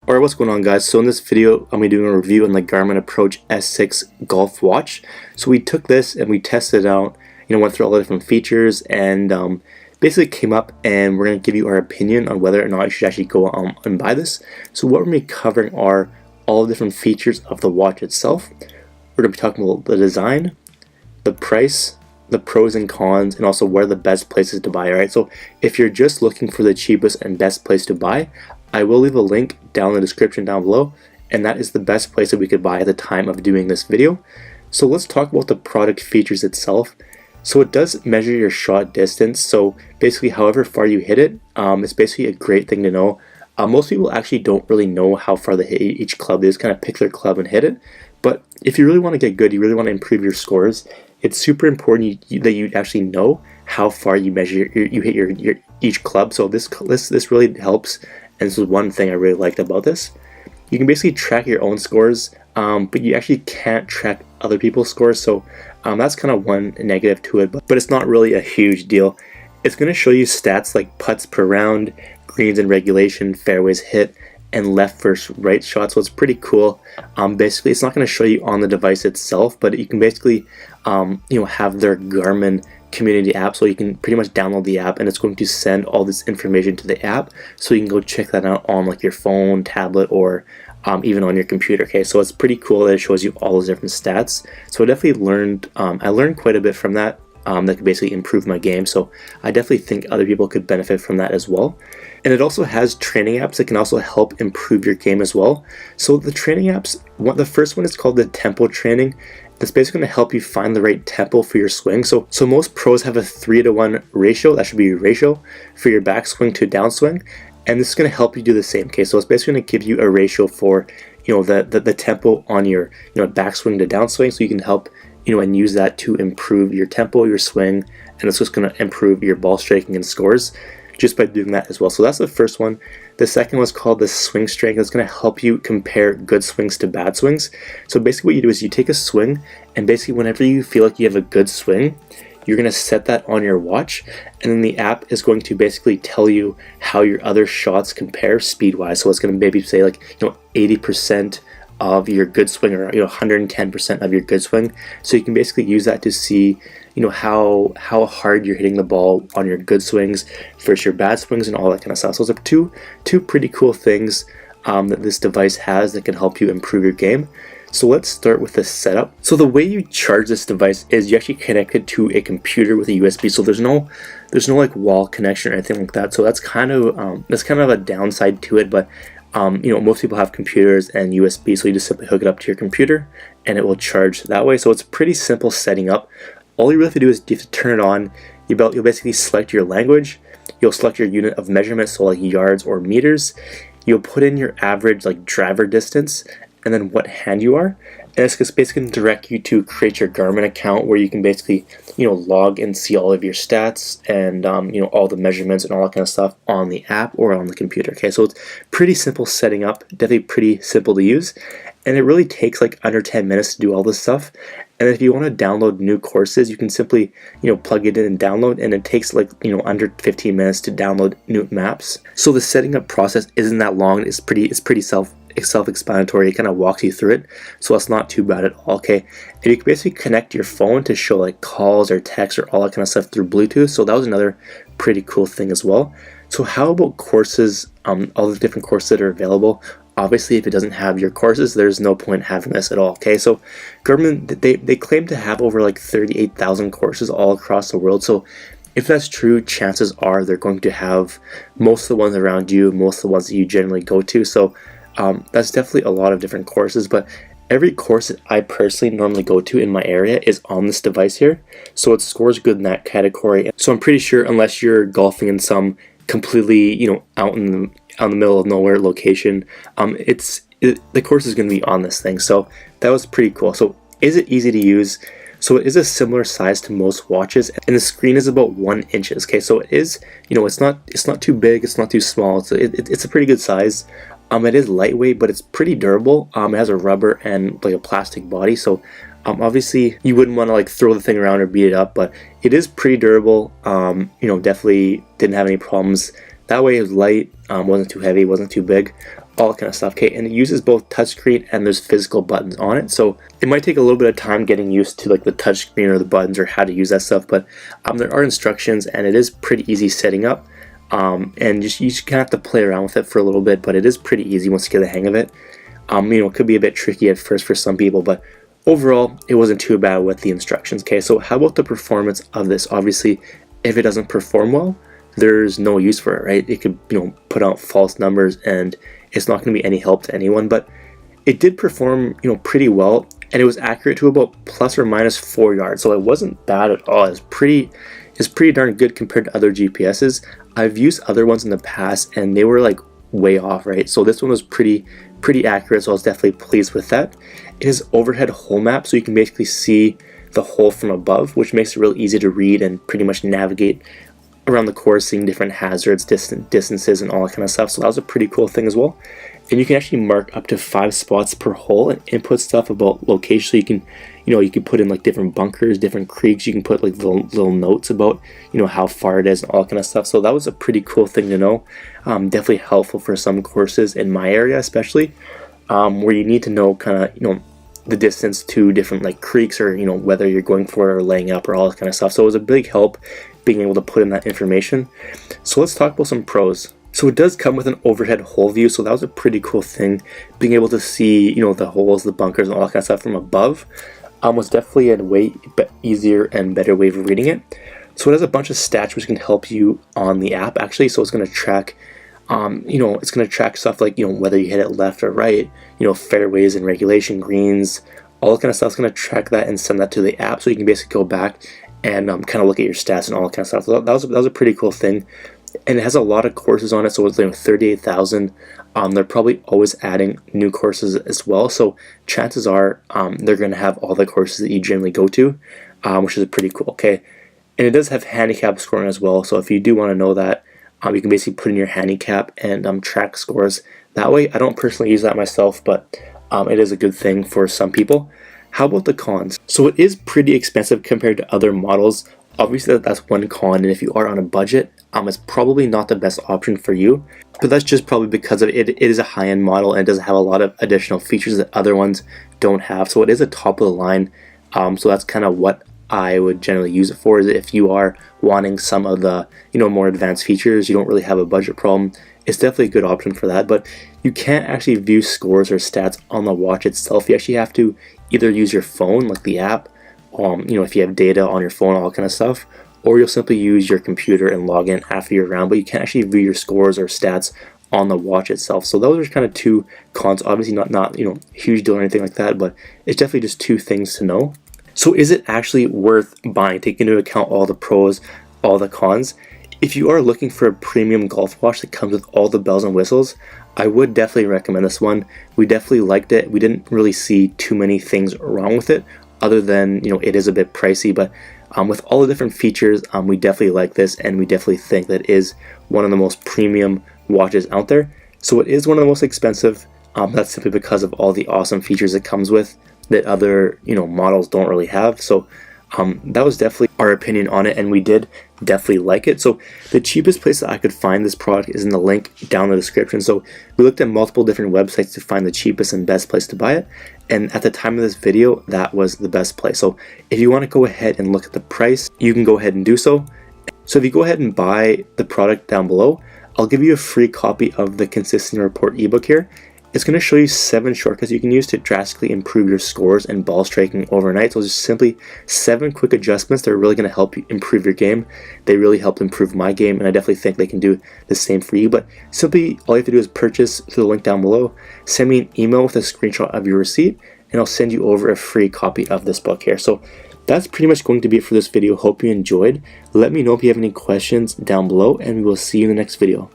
Alright, what's going on, guys? So in this video I'm going to be doing a review on the Garmin Approach S6 golf watch. So we took this and we tested it out, went through all the different features and basically came up and we're going to give you our opinion on whether or not you should actually go and buy this. So what we're going to be covering are all the different features of the watch itself. We're going to be talking about the design, the price, the pros and cons, and also where the best places to buy. Alright, so if you're just looking for the cheapest and best place to buy, I will leave a link down in the description down below, and that is the best place that we could buy at the time of doing this video. So let's talk about the product features itself. So it does measure your shot distance, so basically however far you hit it, it's basically a great thing to know. Most people actually don't really know how far they hit each club. They just kind of pick their club and hit it. But if you really want to get good, you really want to improve your scores, it's super important that you actually know how far you measure you hit your each club. So this really helps. And this is one thing I really liked about this. You can basically track your own scores, but you actually can't track other people's scores, so that's kind of one negative to it, but it's not really a huge deal. It's going to show you stats like putts per round, greens in regulation, fairways hit, and left versus right shots, so it's pretty cool. Basically, it's not going to show you on the device itself, but you can basically have their Garmin community app, so you can pretty much download the app and it's going to send all this information to the app, so you can go check that out on like your phone, tablet, or even on your computer. Okay, so it's pretty cool that it shows you all those different stats. So I definitely learned I learned quite a bit from that. That could basically improve my game, so I definitely think other people could benefit from that as well. And it also has training apps that can also help improve your game as well. So the training apps, the first one is called the tempo training. That's basically going to help you find the right tempo for your swing. So most pros have a 3-to-1 ratio. That should be your ratio for your backswing to downswing, and this is going to help you do the same. Okay, so it's basically going to give you a ratio for the tempo on your backswing to downswing, so you can help and use that to improve your tempo, your swing, and it's just going to improve your ball striking and scores just by doing that as well. So that's the first one. The second one is called the swing strength. It's going to help you compare good swings to bad swings. So basically what you do is you take a swing, and basically whenever you feel like you have a good swing, you're going to set that on your watch, and then the app is going to basically tell you how your other shots compare speed wise. So it's going to maybe say like 80% of your good swing, or 110% of your good swing. So you can basically use that to see how hard you're hitting the ball on your good swings versus your bad swings and all that kind of stuff. So those are two pretty cool things that this device has that can help you improve your game. So let's start with the setup. So the way you charge this device is you actually connect it to a computer with a USB. So there's no like wall connection or anything like that. So that's kind of a downside to it, but most people have computers and USB, so you just simply hook it up to your computer and it will charge that way. So it's pretty simple setting up. All you really have to do is you have to turn it on. You'll basically select your language. You'll select your unit of measurement, so like yards or meters. You'll put in your average like driver distance and then what hand you are. And it's basically going to direct you to create your Garmin account, where you can basically log and see all of your stats and all the measurements and all that kind of stuff on the app or on the computer. Okay, so it's pretty simple setting up, definitely pretty simple to use, and it really takes like under 10 minutes to do all this stuff. And if you want to download new courses, you can simply plug it in and download, and it takes like under 15 minutes to download new maps. So the setting up process isn't that long. It's pretty self-explanatory. It kind of walks you through it, so it's not too bad at all. Okay, and you can basically connect your phone to show like calls or texts or all that kind of stuff through Bluetooth. So that was another pretty cool thing as well. So how about courses? All the different courses that are available. Obviously, if it doesn't have your courses, there's no point having this at all. Okay, so Garmin, they claim to have over like 38,000 courses all across the world. So if that's true, chances are they're going to have most of the ones around you, most of the ones that you generally go to. So that's definitely a lot of different courses, but every course that I personally normally go to in my area is on this device here, so it scores good in that category. So I'm pretty sure, unless you're golfing in some completely out in the middle of nowhere location, the course is going to be on this thing. So that was pretty cool. So is it easy to use? So it is a similar size to most watches, and the screen is about 1 inch. Okay, so it is it's not too big, it's not too small. It's a pretty good size. It is lightweight, but it's pretty durable. It has a rubber and like a plastic body, so obviously you wouldn't want to like throw the thing around or beat it up, but it is pretty durable. Definitely didn't have any problems. That way it was light, wasn't too heavy, wasn't too big. all that kind of stuff. Okay, and it uses both touchscreen and there's physical buttons on it, so it might take a little bit of time getting used to like the touchscreen or the buttons or how to use that stuff, but there are instructions and it is pretty easy setting up, and you just kind of have to play around with it for a little bit, but it is pretty easy once you get the hang of it. It could be a bit tricky at first for some people, but overall it wasn't too bad with the instructions. Okay, so how about the performance of this? Obviously, if it doesn't perform well, there's no use for it, right? It could, put out false numbers and it's not going to be any help to anyone, but it did perform, pretty well, and it was accurate to about plus or minus 4 yards, so it wasn't bad at all. It's pretty darn good compared to other GPSs. I've used other ones in the past and they were like way off, right? So this one was pretty accurate, so I was definitely pleased with that. It is overhead hole map, so you can basically see the hole from above, which makes it real easy to read and pretty much navigate around the course, seeing different hazards, distances, and all that kind of stuff. So that was a pretty cool thing as well. And you can actually mark up to 5 spots per hole and input stuff about location. So you can put in like different bunkers, different creeks. You can put like little notes about how far it is and all that kind of stuff. So that was a pretty cool thing to know. Definitely helpful for some courses in my area, especially where you need to know kind of the distance to different like creeks, or whether you're going for it or laying up or all that kind of stuff. So it was a big help being able to put in that information. So let's talk about some pros. So it does come with an overhead hole view, so that was a pretty cool thing. Being able to see the holes, the bunkers, and all that kind of stuff from above was definitely a way easier and better way of reading it. So it has a bunch of stats which can help you on the app actually. So it's going to track it's going to track stuff like whether you hit it left or right, fairways and regulation greens, all that kind of stuff. It's going to track that and send that to the app, so you can basically go back and kind of look at your stats and all that kind of stuff. So that was a pretty cool thing, and it has a lot of courses on it. So it's 38,000. They're probably always adding new courses as well, so chances are they're going to have all the courses that you generally go to, which is pretty cool. Okay, and it does have handicap scoring as well, so if you do want to know that, you can basically put in your handicap and track scores that way. I don't personally use that myself, but it is a good thing for some people. How about the cons? So it is pretty expensive compared to other models. Obviously that's one con, and if you are on a budget, it's probably not the best option for you. But that's just probably because of it is a high-end model and it does have a lot of additional features that other ones don't have. So it is a top of the line. So that's kind of what I would generally use it for, is if you are wanting some of the more advanced features, you don't really have a budget problem, it's definitely a good option for that. But you can't actually view scores or stats on the watch itself. You actually have to either use your phone, like the app, if you have data on your phone, all that kind of stuff, or you'll simply use your computer and log in after you're around, but you can't actually view your scores or stats on the watch itself. So those are kind of two cons. Obviously not huge deal or anything like that, but it's definitely just two things to know. So is it actually worth buying, taking into account all the pros, all the cons? If you are looking for a premium golf watch that comes with all the bells and whistles, I would definitely recommend this one. We definitely liked it. We didn't really see too many things wrong with it, other than it is a bit pricey, but with all the different features, we definitely like this, and we definitely think that it is one of the most premium watches out there. So it is one of the most expensive. That's simply because of all the awesome features it comes with that other models don't really have. So that was definitely our opinion on it, and we did definitely like it. So the cheapest place that I could find this product is in the link down in the description. So we looked at multiple different websites to find the cheapest and best place to buy it, and at the time of this video, that was the best place. So if you want to go ahead and look at the price, you can go ahead and do so. So if you go ahead and buy the product down below, I'll give you a free copy of the Consistency Report ebook here. It's going to show you 7 shortcuts you can use to drastically improve your scores and ball striking overnight. So just simply 7 quick adjustments that are really going to help you improve your game. They really helped improve my game, and I definitely think they can do the same for you. But simply all you have to do is purchase through the link down below, send me an email with a screenshot of your receipt, and I'll send you over a free copy of this book here. So that's pretty much going to be it for this video. Hope you enjoyed. Let me know if you have any questions down below, and we will see you in the next video.